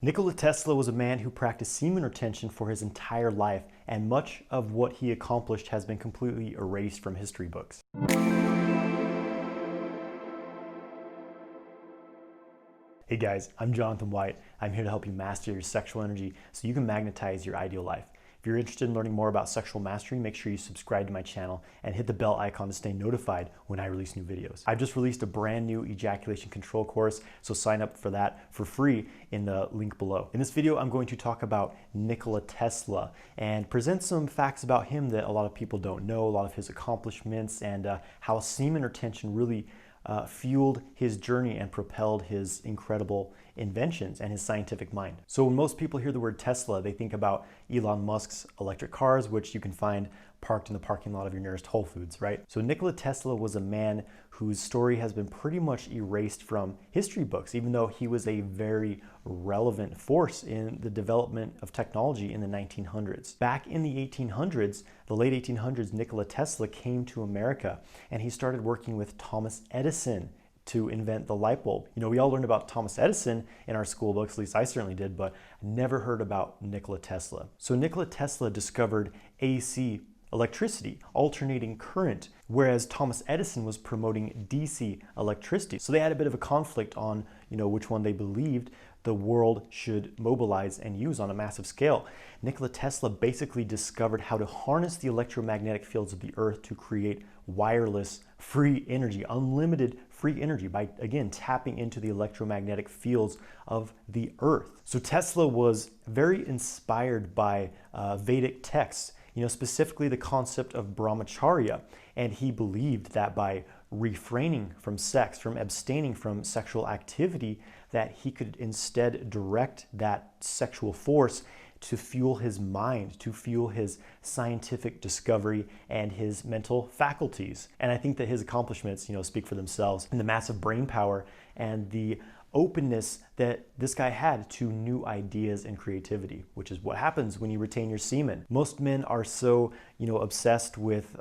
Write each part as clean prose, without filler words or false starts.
Nikola Tesla was a man who practiced semen retention for his entire life, and much of what he accomplished has been completely erased from history books. Hey guys, I'm Jonathan White. I'm here to help you master your sexual energy so you can magnetize your ideal life. If you're interested in learning more about sexual mastery, make sure you subscribe to my channel and hit the bell icon to stay notified when I release new videos. I've just released a brand new ejaculation control course, so sign up for that for free in the link below. In this video, I'm going to talk about Nikola Tesla and present some facts about him that a lot of people don't know, a lot of his accomplishments, and how semen retention really fueled his journey and propelled his incredible inventions and his scientific mind. So when most people hear the word Tesla, they think about Elon Musk's electric cars, which you can find parked in the parking lot of your nearest Whole Foods, right? So Nikola Tesla was a man whose story has been pretty much erased from history books, even though he was a very relevant force in the development of technology in the 1900s. Back in the 1800s, the late 1800s, Nikola Tesla came to America and he started working with Thomas Edison to invent the light bulb. You know, we all learned about Thomas Edison in our school books, at least I certainly did, but never heard about Nikola Tesla. So Nikola Tesla discovered AC electricity, alternating current, whereas Thomas Edison was promoting DC electricity. So they had a bit of a conflict on, which one they believed the world should mobilize and use on a massive scale. Nikola Tesla basically discovered how to harness the electromagnetic fields of the earth to create wireless free energy, unlimited free energy by, again, tapping into the electromagnetic fields of the earth. So Tesla was very inspired by Vedic texts, specifically the concept of brahmacharya, and he believed that by refraining from sex, from abstaining from sexual activity, that he could instead direct that sexual force to fuel his mind, to fuel his scientific discovery and his mental faculties. And I think that his accomplishments, speak for themselves, and the massive brain power and the openness that this guy had to new ideas and creativity, which is what happens when you retain your semen. Most men are so, obsessed with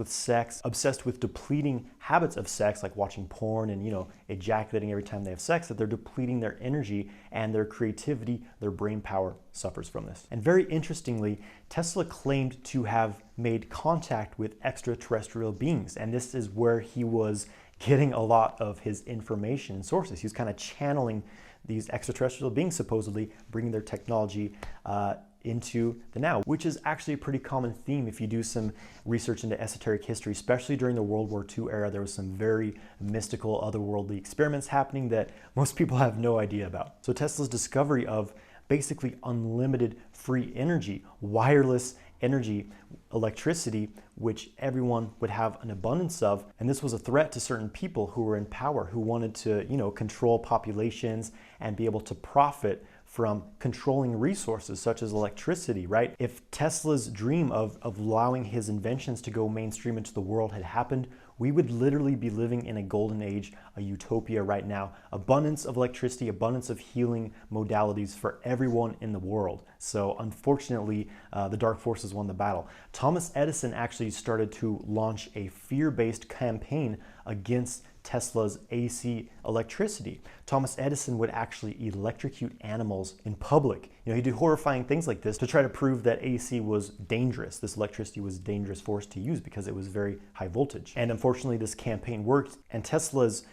sex, obsessed with depleting habits of sex, like watching porn and, ejaculating every time they have sex, that they're depleting their energy and their creativity, their brain power suffers from this. And very interestingly, Tesla claimed to have made contact with extraterrestrial beings, and this is where he was getting a lot of his information and sources. He was kind of channeling these extraterrestrial beings, supposedly bringing their technology into the now, which is actually a pretty common theme if you do some research into esoteric history, especially during the World War II era. There was some very mystical, otherworldly experiments happening that most people have no idea about. So Tesla's discovery of basically unlimited free energy, wireless energy, electricity, which everyone would have an abundance of. And this was a threat to certain people who were in power, who wanted to, control populations and be able to profit from controlling resources such as electricity, right? If Tesla's dream of allowing his inventions to go mainstream into the world had happened, we would literally be living in a golden age, a utopia right now. Abundance of electricity, abundance of healing modalities for everyone in the world. So unfortunately, the dark forces won the battle. Thomas Edison actually started to launch a fear-based campaign against Tesla's AC electricity. Thomas Edison would actually electrocute animals in public. He'd do horrifying things like this to try to prove that AC was dangerous. This electricity was a dangerous force to use because it was very high voltage. And unfortunately, this campaign worked, and Tesla's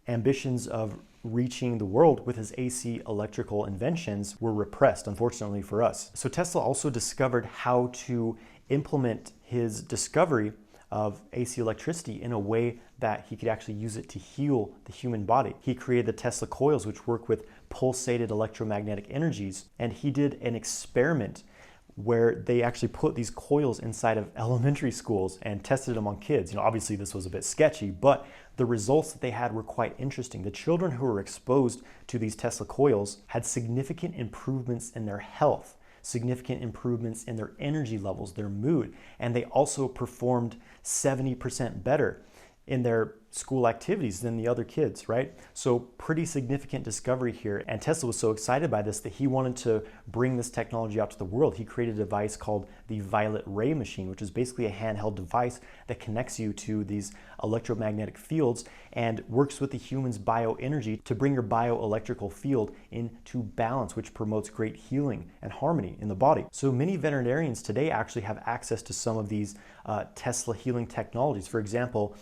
ambitions of reaching the world with his AC electrical inventions were repressed, unfortunately for us. So Tesla also discovered how to implement his discovery of AC electricity in a way that he could actually use it to heal the human body. He created the Tesla coils, which work with pulsated electromagnetic energies, and he did an experiment where they actually put these coils inside of elementary schools and tested them on kids. Obviously this was a bit sketchy, but the results that they had were quite interesting. The children who were exposed to these Tesla coils had significant improvements in their health, significant improvements in their energy levels, their mood, and they also performed 70% better in their school activities than the other kids, right? So pretty significant discovery here. And Tesla was so excited by this that he wanted to bring this technology out to the world. He created a device called the violet ray machine, which is basically a handheld device that connects you to these electromagnetic fields and works with the human's bioenergy to bring your bioelectrical field into balance, which promotes great healing and harmony in the body. So many veterinarians today actually have access to some of these Tesla healing technologies. For example,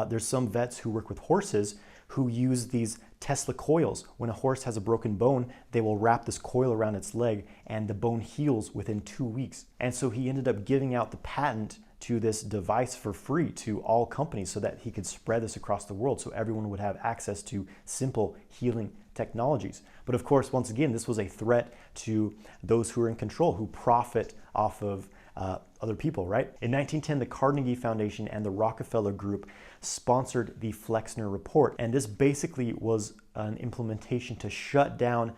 there's some vets who work with horses who use these Tesla coils. When a horse has a broken bone, they will wrap this coil around its leg and the bone heals within 2 weeks. And so he ended up giving out the patent to this device for free to all companies so that he could spread this across the world so everyone would have access to simple healing technologies. But of course, once again, this was a threat to those who are in control, who profit off of other people, right? In 1910, the Carnegie Foundation and the Rockefeller Group sponsored the Flexner Report. And this basically was an implementation to shut down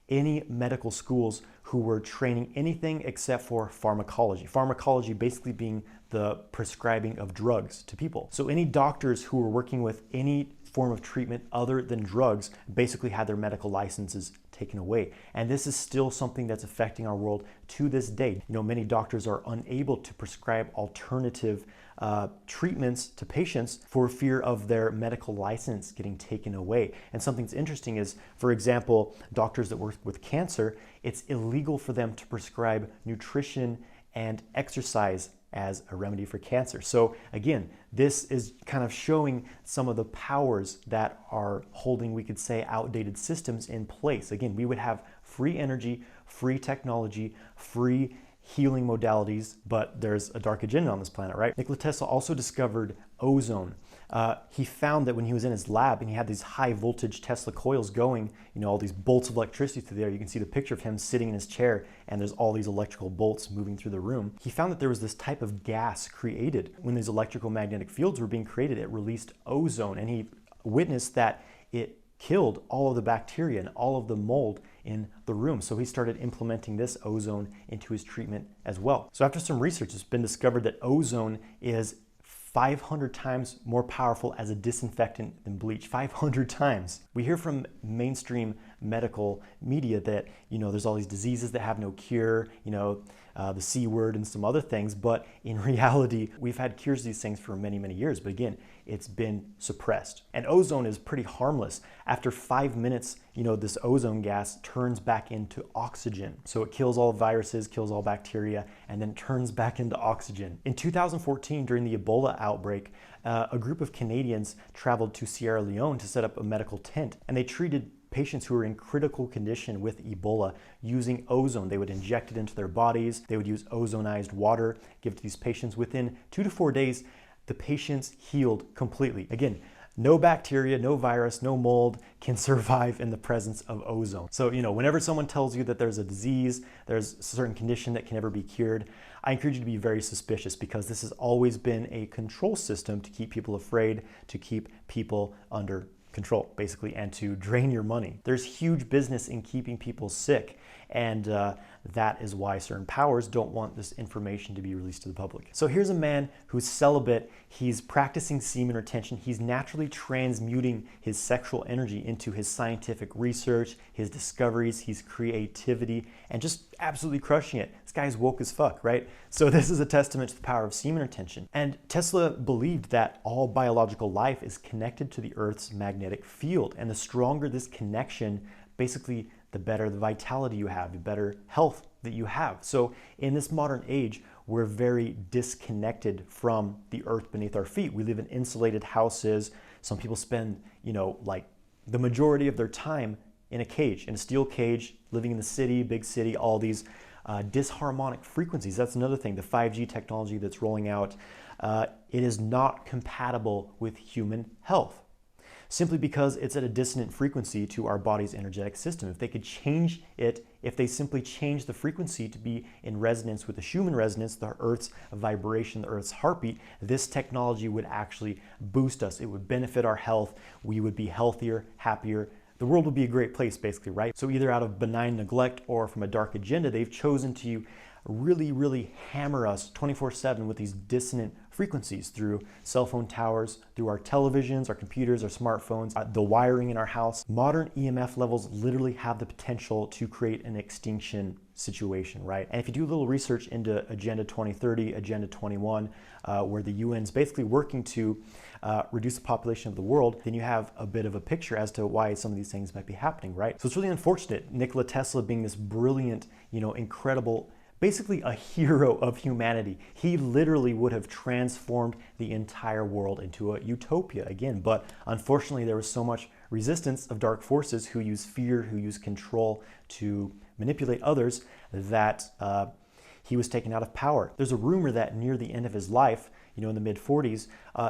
any medical schools who were training anything except for pharmacology. Pharmacology basically being the prescribing of drugs to people. So any doctors who were working with any form of treatment other than drugs basically had their medical licenses taken away. And this is still something that's affecting our world to this day. You know, many doctors are unable to prescribe alternative treatments to patients for fear of their medical license getting taken away. And something that's interesting is, for example, doctors that work with cancer, it's illegal for them to prescribe nutrition and exercise as a remedy for cancer. So again, this is kind of showing some of the powers that are holding, we could say, outdated systems in place. Again, we would have free energy, free technology, free healing modalities, but there's a dark agenda on this planet, right? Nikola Tesla also discovered ozone. He found that when he was in his lab and he had these high voltage Tesla coils going, you know, all these bolts of electricity through there. You can see the picture of him sitting in his chair and there's all these electrical bolts moving through the room. He found that there was this type of gas created. When these electrical magnetic fields were being created, it released ozone, and he witnessed that it killed all of the bacteria and all of the mold in the room. So he started implementing this ozone into his treatment as well. So after some research, it's been discovered that ozone is 500 times more powerful as a disinfectant than bleach. 500 times. We hear from mainstream medical media that, you know, there's all these diseases that have no cure, you know, the C word and some other things, but in reality, we've had cures to these things for many, many years, but again, it's been suppressed. And ozone is pretty harmless. After 5 minutes, you know, this ozone gas turns back into oxygen. So it kills all viruses, kills all bacteria, and then turns back into oxygen. In 2014, during the Ebola outbreak, a group of Canadians traveled to Sierra Leone to set up a medical tent, and they treated patients who were in critical condition with Ebola using ozone. They would inject it into their bodies. They would use ozonized water, give it to these patients. Within 2 to 4 days, the patients healed completely. Again, no bacteria, no virus, no mold can survive in the presence of ozone. So, you know, whenever someone tells you that there's a disease, there's a certain condition that can never be cured, I encourage you to be very suspicious, because this has always been a control system to keep people afraid, to keep people under control, basically, and to drain your money. There's huge business in keeping people sick, and that is why certain powers don't want this information to be released to the public. So here's a man who's celibate. He's practicing semen retention. He's naturally transmuting his sexual energy into his scientific research, his discoveries, his creativity, and just absolutely crushing it. This guy's woke as fuck, right? So this is a testament to the power of semen retention. And Tesla believed that all biological life is connected to the Earth's magnetic field, and the stronger this connection, basically the better the vitality you have, the better health that you have. So in this modern age, we're very disconnected from the earth beneath our feet. We live in insulated houses. Some people spend, you know, like the majority of their time in a cage, in a steel cage, living in the city, big city, all these disharmonic frequencies. That's another thing, the 5G technology that's rolling out. It is not compatible with human health, simply because it's at a dissonant frequency to our body's energetic system. If they could change it, if they simply change the frequency to be in resonance with the Schumann resonance, the Earth's vibration, the Earth's heartbeat, this technology would actually boost us. It would benefit our health. We would be healthier, happier. The world would be a great place, basically, right? So either out of benign neglect or from a dark agenda, they've chosen to really, really hammer us 24/7 with these dissonant frequencies through cell phone towers, through our televisions, our computers, our smartphones, the wiring in our house. Modern EMF levels literally have the potential to create an extinction situation, right? And if you do a little research into Agenda 2030, Agenda 21, where the UN's basically working to reduce the population of the world, then you have a bit of a picture as to why some of these things might be happening, right? So it's really unfortunate. Nikola Tesla being this brilliant, incredible, basically a hero of humanity. He literally would have transformed the entire world into a utopia again. But unfortunately, there was so much resistance of dark forces who use fear, who use control to manipulate others, that he was taken out of power. There's a rumor that near the end of his life, in the mid-40s,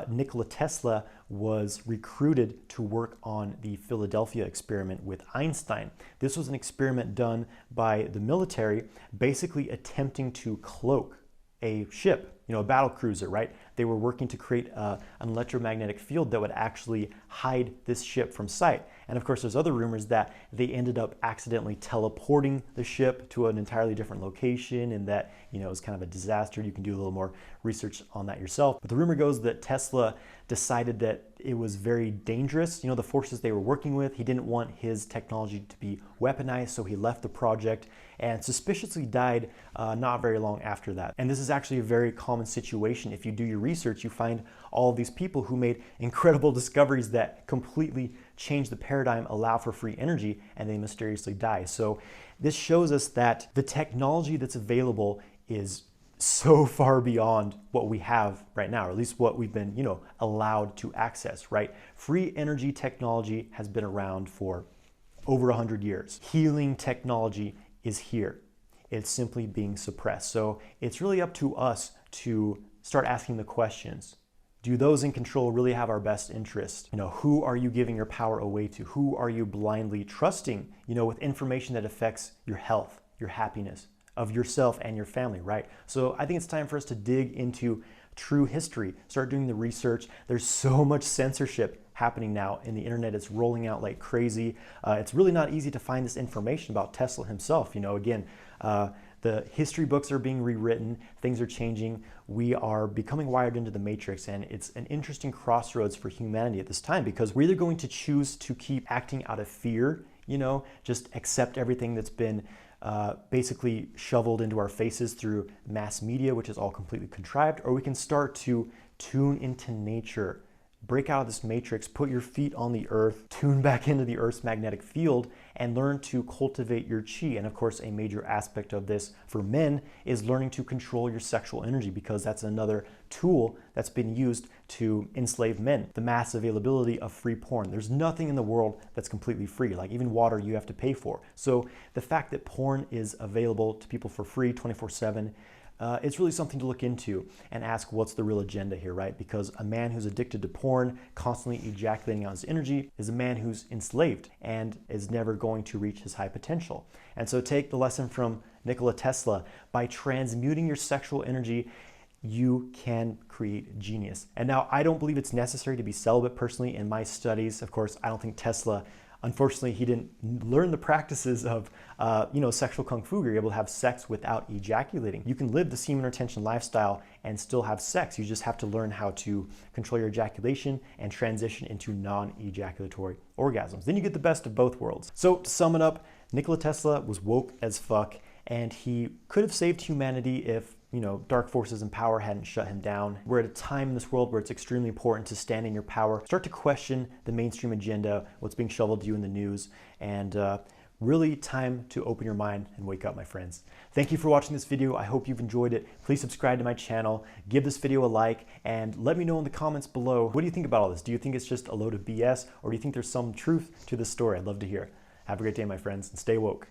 Nikola Tesla was recruited to work on the Philadelphia experiment with Einstein. This was an experiment done by the military, basically attempting to cloak a ship, a battle cruiser, right? They were working to create an electromagnetic field that would actually hide this ship from sight. And of course, there's other rumors that they ended up accidentally teleporting the ship to an entirely different location, and that, it was kind of a disaster. You can do a little more research on that yourself. But the rumor goes that Tesla decided that it was very dangerous, the forces they were working with. He didn't want his technology to be weaponized, so he left the project and suspiciously died not very long after that. And this is actually a very common situation. If you do your research, you find all of these people who made incredible discoveries that completely changed the paradigm, allow for free energy, and they mysteriously die. So this shows us that the technology that's available is so far beyond what we have right now, or at least what we've been, allowed to access, right? Free energy technology has been around for over 100 years. Healing technology is here. It's simply being suppressed. So it's really up to us to start asking the questions. Do those in control really have our best interest? Who are you giving your power away to? Who are you blindly trusting, with information that affects your health, your happiness of yourself and your family, right? So I think it's time for us to dig into true history, start doing the research. There's so much censorship happening now in the internet. It's rolling out like crazy. It's really not easy to find this information about Tesla himself. The history books are being rewritten, things are changing, we are becoming wired into the matrix, and it's an interesting crossroads for humanity at this time, because we're either going to choose to keep acting out of fear, just accept everything that's been basically shoveled into our faces through mass media, which is all completely contrived, or we can start to tune into nature, break out of this matrix, put your feet on the earth, tune back into the earth's magnetic field, and learn to cultivate your chi. And of course, a major aspect of this for men is learning to control your sexual energy, because that's another tool that's been used to enslave men. The mass availability of free porn. There's nothing in the world that's completely free. Like even water you have to pay for. So the fact that porn is available to people for free 24/7, it's really something to look into and ask, what's the real agenda here, right? Because a man who's addicted to porn, constantly ejaculating on his energy, is a man who's enslaved and is never going to reach his high potential. And so take the lesson from Nikola Tesla. By transmuting your sexual energy, you can create genius. And now, I don't believe it's necessary to be celibate personally. In my studies, of course, I don't think Tesla, unfortunately, he didn't learn the practices of, sexual kung fu. You're able to have sex without ejaculating. You can live the semen retention lifestyle and still have sex. You just have to learn how to control your ejaculation and transition into non-ejaculatory orgasms. Then you get the best of both worlds. So to sum it up, Nikola Tesla was woke as fuck, and he could have saved humanity if dark forces and power hadn't shut him down. We're at a time in this world where it's extremely important to stand in your power, start to question the mainstream agenda, what's being shoveled to you in the news, and really time to open your mind and wake up, my friends. Thank you for watching this video. I hope you've enjoyed it. Please subscribe to my channel, give this video a like, and let me know in the comments below, what do you think about all this? Do you think it's just a load of BS, or do you think there's some truth to this story? I'd love to hear. Have a great day, my friends, and stay woke.